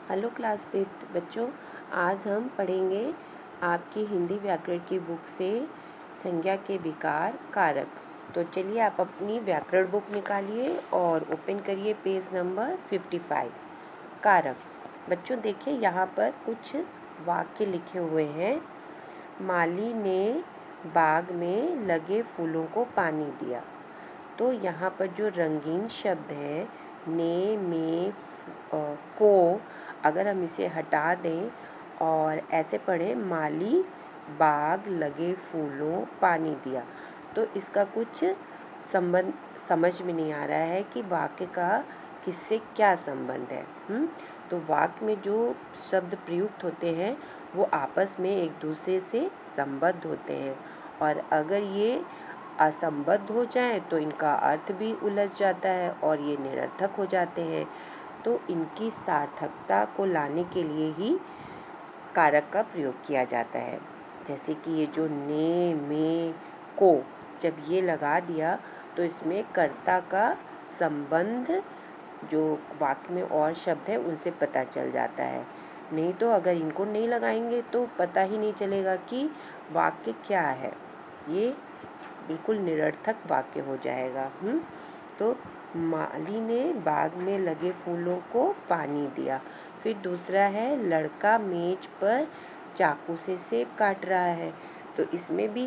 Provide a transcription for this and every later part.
Hello classmate बच्चों, आज हम पढ़ेंगे आपकी हिंदी व्याकरण की बुक से संज्ञा के विकार कारक। तो चलिए आप अपनी व्याकरण बुक निकालिए और ओपन करिए पेज नंबर 55। कारक। बच्चों देखिए यहाँ पर कुछ वाक्य लिखे हुए हैं। माली ने बाग में लगे फूलों को पानी दिया। तो यहाँ पर जो रंगीन शब्द है ने में को, अगर हम इसे हटा दें और ऐसे पढ़ें माली बाग लगे फूलों पानी दिया, तो इसका कुछ संबंध समझ में नहीं आ रहा है कि वाक्य का किससे क्या संबंध है। तो वाक्य में जो शब्द प्रयुक्त होते हैं वो आपस में एक दूसरे से संबद्ध होते हैं, और अगर ये असंबद्ध हो जाएं तो इनका अर्थ भी उलझ जाता है और ये निरर्थक हो जाते हैं। तो इनकी सार्थकता को लाने के लिए ही कारक का प्रयोग किया जाता है। जैसे कि ये जो ने में को, जब ये लगा दिया तो इसमें कर्ता का संबंध जो वाक्य में और शब्द है उनसे पता चल जाता है। नहीं तो अगर इनको नहीं लगाएंगे तो पता ही नहीं चलेगा कि वाक्य क्या है, ये बिल्कुल निरर्थक वाक्य हो जाएगा। तो माली ने बाग में लगे फूलों को पानी दिया। फिर दूसरा है लड़का मेज पर चाकू से सेब काट रहा है। तो इसमें भी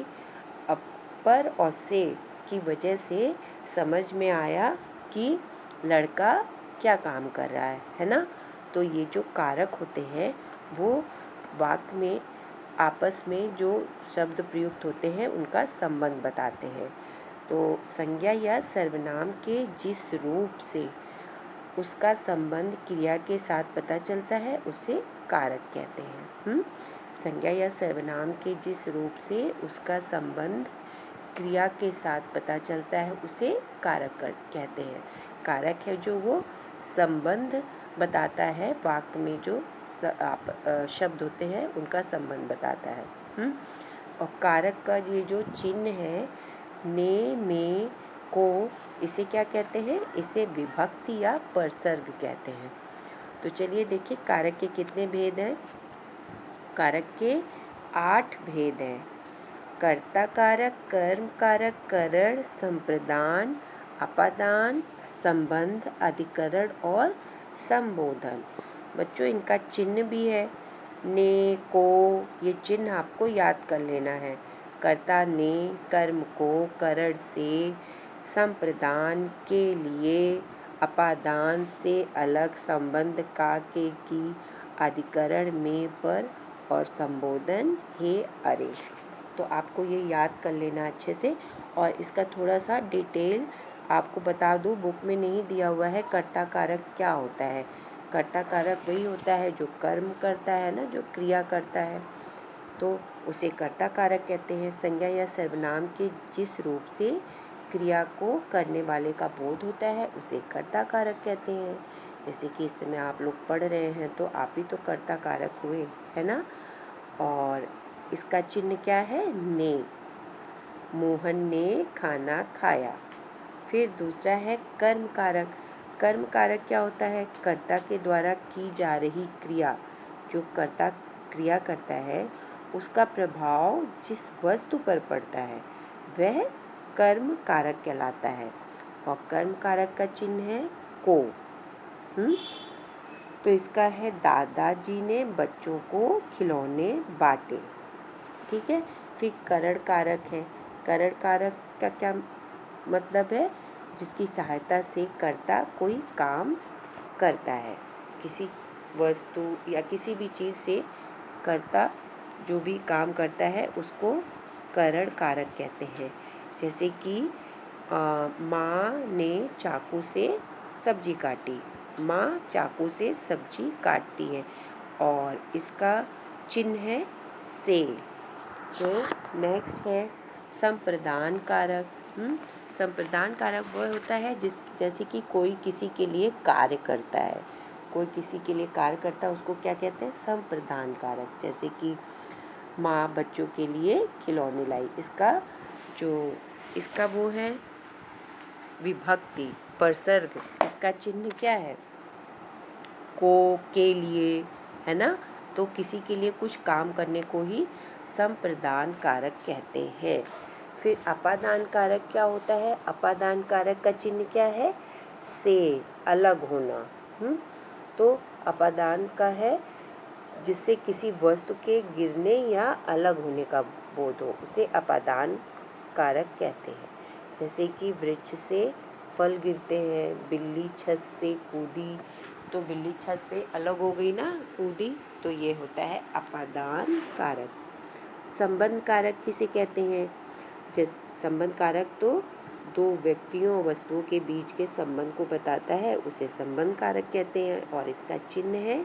अपर और से की वजह से समझ में आया कि लड़का क्या काम कर रहा है ना। तो ये जो कारक होते हैं वो वाक्य में आपस में जो शब्द प्रयुक्त होते हैं उनका संबंध बताते हैं। तो संज्ञा या सर्वनाम के जिस रूप से उसका संबंध क्रिया के साथ पता चलता है उसे कारक कहते हैं। संज्ञा या सर्वनाम के जिस रूप से उसका संबंध क्रिया के साथ पता चलता है उसे कारक कहते हैं। कारक है जो वो संबंध बताता है, वाक्य में जो शब्द होते हैं उनका संबंध बताता है। और कारक का ये जो चिन्ह है ने में को, इसे क्या कहते हैं? इसे विभक्ति या परसर्ग कहते हैं। तो चलिए देखिए कारक के कितने भेद हैं। कारक के 8 भेद हैं। कर्ता कारक, कर्म कारक, करण, संप्रदान, अपादान, संबंध, अधिकरण और संबोधन। बच्चों इनका चिन्ह भी है। ने को, ये चिन्ह आपको याद कर लेना है। कर्ता ने कर्म को करण से, संप्रदान के लिए, अपादान से अलग, संबंध का के की, अधिकरण में पर और संबोधन हे अरे। तो आपको ये याद कर लेना अच्छे से। और इसका थोड़ा सा डिटेल आपको बता दूं, बुक में नहीं दिया हुआ है। कर्ता कारक क्या होता है? कर्ता कारक वही होता है जो कर्म करता है ना, जो क्रिया करता है, तो उसे कर्ता कारक कहते हैं। संज्ञा या सर्वनाम के जिस रूप से क्रिया को करने वाले का बोध होता है उसे कर्ता कारक कहते हैं। जैसे कि इस समय आप लोग पढ़ रहे हैं तो आप ही तो कर्ता कारक हुए, है ना। और इसका चिन्ह क्या है? ने। मोहन ने खाना खाया। फिर दूसरा है कर्म कारक। कर्म कारक क्या होता है? कर्ता के द्वारा की जा रही क्रिया, जो कर्ता क्रिया करता है उसका प्रभाव जिस वस्तु पर पड़ता है वह कर्म कारक कहलाता है। और कर्म कारक का चिन्ह है को। तो इसका है दादाजी ने बच्चों को खिलौने बांटे। ठीक है। फिर करण कारक है। करण कारक का क्या मतलब है? जिसकी सहायता से कर्ता कोई काम करता है। किसी वस्तु या किसी भी चीज़ से कर्ता जो भी काम करता है उसको करण कारक कहते हैं। जैसे कि माँ ने चाकू से सब्जी काटी। माँ चाकू से सब्जी काटती है और इसका चिन्ह है से। तो नेक्स्ट है संप्रदान कारक। संप्रदान कारक वह होता है जैसे कि कोई किसी के लिए कार्य करता है, कोई किसी के लिए कार्य करता है उसको क्या कहते हैं? संप्रदान कारक। जैसे कि माँ बच्चों के लिए खिलौने लाई, इसका वो है विभक्ति परसर्ग। इसका चिन्ह क्या है? को, के लिए, है ना। तो किसी के लिए कुछ काम करने को ही संप्रदान कारक कहते हैं। फिर अपादान कारक क्या होता है? अपादान कारक का चिन्ह क्या है? से, अलग होना। तो अपादान का है जिससे किसी वस्तु के गिरने या अलग होने का बोध हो, उसे अपादान कारक कहते हैं। जैसे कि वृक्ष से फल गिरते हैं, बिल्ली छत से कूदी, तो बिल्ली छत से अलग हो गई ना, कूदी, तो ये होता है अपादान कारक। संबंध कारक किसे कहते हैं? संबंध कारक तो दो व्यक्तियों और वस्तुओं के बीच के संबंध को बताता है, उसे संबंध कारक कहते हैं। और इसका चिन्ह है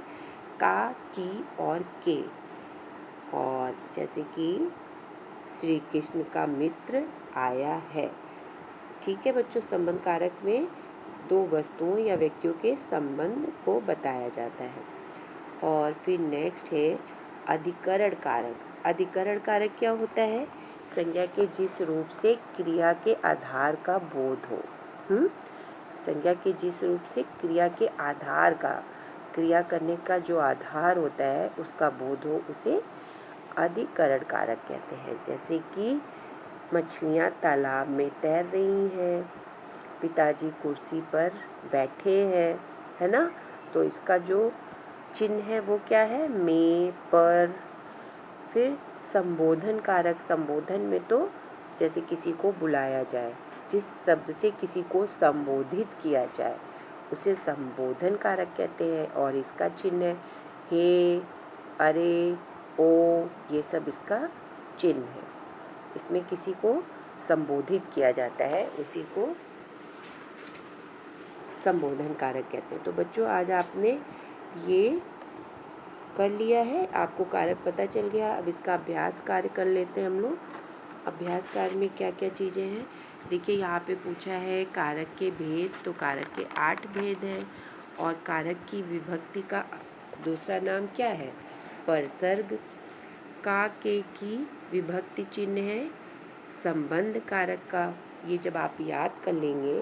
का, की और के। और जैसे कि श्री कृष्ण का मित्र आया है। ठीक है बच्चों, संबंध कारक में दो वस्तुओं या व्यक्तियों के संबंध को बताया जाता है। और फिर नेक्स्ट है अधिकरण कारक। अधिकरण कारक क्या होता है? संज्ञा के जिस रूप से क्रिया के आधार का बोध हो। संज्ञा के जिस रूप से क्रिया के आधार का, क्रिया करने का जो आधार होता है उसका बोध हो, उसे अधिकरण कारक कहते हैं। जैसे कि मछलियाँ तालाब में तैर रही हैं, पिताजी कुर्सी पर बैठे हैं, है ना। तो इसका जो चिन्ह है वो क्या है? में, पर। फिर संबोधन कारक। संबोधन में तो जैसे किसी को बुलाया जाए, जिस शब्द से किसी को संबोधित किया जाए, उसे संबोधन कारक कहते हैं। और इसका चिन्ह है हे, अरे, ओ, ये सब इसका चिन्ह है। इसमें किसी को संबोधित किया जाता है, उसी को संबोधन कारक कहते हैं। तो बच्चों आज आपने ये कर लिया है, आपको कारक पता चल गया। अब इसका अभ्यास कार्य कर लेते हैं हम लोग। अभ्यास कार्य में क्या क्या चीज़ें हैं? देखिए यहाँ पे पूछा है कारक के भेद, तो कारक के 8 भेद हैं। और कारक की विभक्ति का दूसरा नाम क्या है? परसर्ग। का, के की विभक्ति चिन्ह है संबंध कारक का। ये जब आप याद कर लेंगे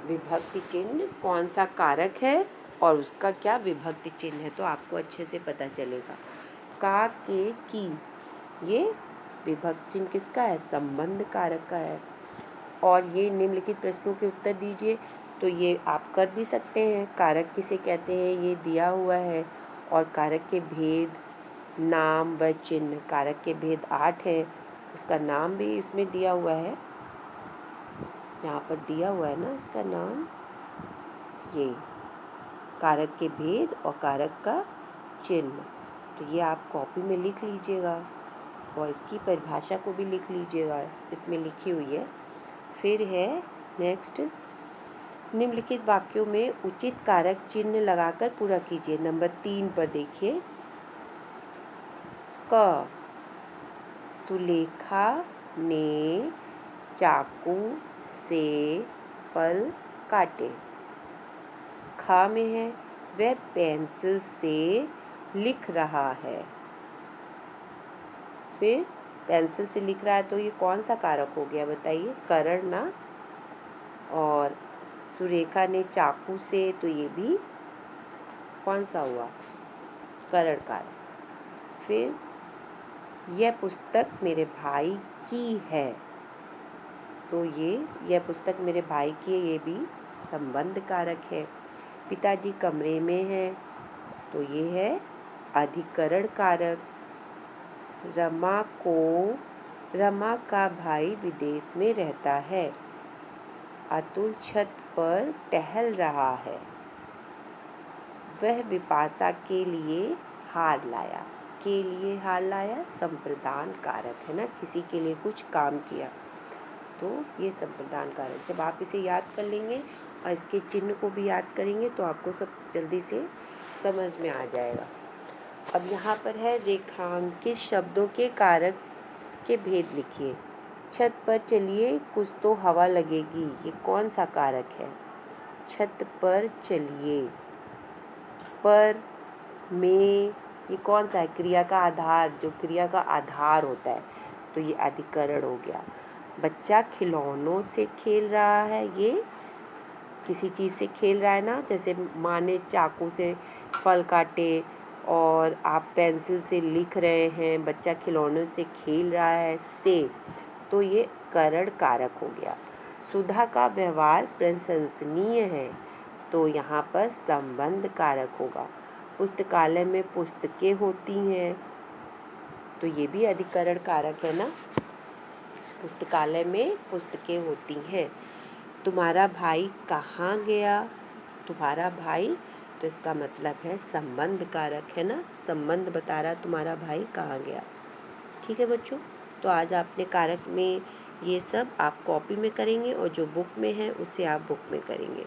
विभक्ति चिन्ह कौन सा कारक है और उसका क्या विभक्ति चिन्ह है, तो आपको अच्छे से पता चलेगा। का, के, की, ये विभक्ति चिन्ह किसका है? संबंध कारक का है। और ये निम्नलिखित प्रश्नों के उत्तर दीजिए, तो ये आप कर भी सकते हैं। कारक किसे कहते हैं ये दिया हुआ है। और कारक के भेद, नाम व चिन्ह। कारक के भेद 8 है, उसका नाम भी इसमें दिया हुआ है, यहाँ पर दिया हुआ है ना इसका नाम। ये कारक के भेद और कारक का चिन्ह, तो ये आप कॉपी में लिख लीजिएगा और इसकी परिभाषा को भी लिख लीजिएगा, इसमें लिखी हुई है। फिर है नेक्स्ट, निम्नलिखित वाक्यों में उचित कारक चिन्ह लगाकर पूरा कीजिए। नंबर 3 पर देखिए। क, सुलेखा ने चाकू से फल काटे। ख में है वह पेंसिल से लिख रहा है। फिर पेंसिल से लिख रहा है, तो ये कौन सा कारक हो गया बताइए? करण ना। और सुरेखा ने चाकू से, तो ये भी कौन सा हुआ? करण कारक। फिर यह पुस्तक मेरे भाई की है, तो यह पुस्तक मेरे भाई की है, ये भी संबंध कारक है। पिताजी कमरे में है, तो ये है अधिकरण कारक। रमा का भाई विदेश में रहता है। अतुल छत पर टहल रहा है। वह विपाशा के लिए हार लाया। के लिए हार लाया संप्रदान कारक है ना, किसी के लिए कुछ काम किया, तो ये संप्रदान कारक। जब आप इसे याद कर लेंगे और इसके चिन्ह को भी याद करेंगे तो आपको सब जल्दी से समझ में आ जाएगा। अब यहाँ पर है रेखांकित शब्दों के कारक के भेद लिखिए। छत पर चलिए कुछ तो हवा लगेगी, ये कौन सा कारक है? छत पर चलिए। पर, में, ये कौन सा है? क्रिया का आधार, जो क्रिया का आधार होता है, तो ये अधिकरण हो गया। बच्चा खिलौनों से खेल रहा है, ये किसी चीज़ से खेल रहा है ना, जैसे माँ ने चाकू से फल काटे और आप पेंसिल से लिख रहे हैं, बच्चा खिलौनों से खेल रहा है, से, तो ये करण कारक हो गया। सुधा का व्यवहार प्रशंसनीय है, तो यहाँ पर संबंध कारक होगा। पुस्तकालय में पुस्तकें होती हैं, तो ये भी अधिकरण कारक है ना। पुस्तकालय में पुस्तकें होती हैं। तुम्हारा भाई कहाँ गया? तुम्हारा भाई, तो इसका मतलब है संबंध कारक है ना, संबंध बता रहा तुम्हारा भाई कहाँ गया। ठीक है बच्चों, तो आज आपने कारक में ये सब आप कॉपी में करेंगे और जो बुक में है उसे आप बुक में करेंगे।